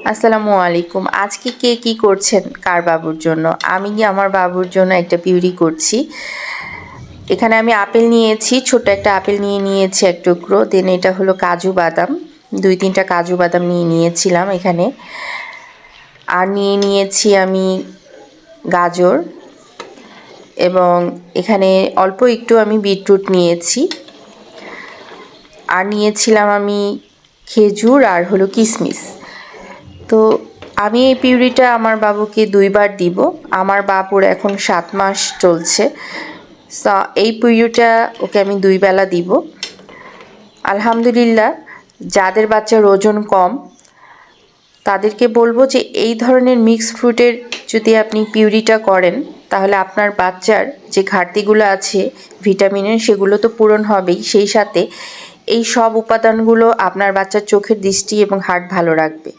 আসসালামু আলাইকুম। আজকে কে কি করছেন কার বাবুর জন্য? আমি আমার বাবুর জন্য একটা পিউরি করছি। এখানে আমি আপেল নিয়েছি, ছোট একটা আপেল নিয়েছি এক টুকরো। দেন এটা হলো কাজু বাদাম, 2-3টা কাজু বাদাম নিয়েছিলাম এখানে। আর নিয়েছি আমি গাজর, এবং এখানে অল্প একটু আমি বিটরুট নিয়েছি। আর নিয়েছিলাম আমি খেজুর আর হলো কিশমিশ। তো আমি এই পিউরিটা আমার বাবুকে 2বার দিব। আমার বাবুর এখন 7 মাস চলছে। সো এই পিউরিটা ওকে আমি 2 বেলা দিব। আলহামদুলিল্লাহ, যাদের বাচ্চার ওজন কম তাদেরকে বলবো যে এই ধরনের মিক্সড ফ্রুটের যদি আপনি পিউরিটা করেন, তাহলে আপনার বাচ্চার যে ঘাটতিগুলো আছে ভিটামিনের, সেগুলো তো পূরণ হবেই, সেই সাথে এই সব উপাদানগুলো আপনার বাচ্চার চোখের দৃষ্টি এবং হার্ট ভালো রাখবে।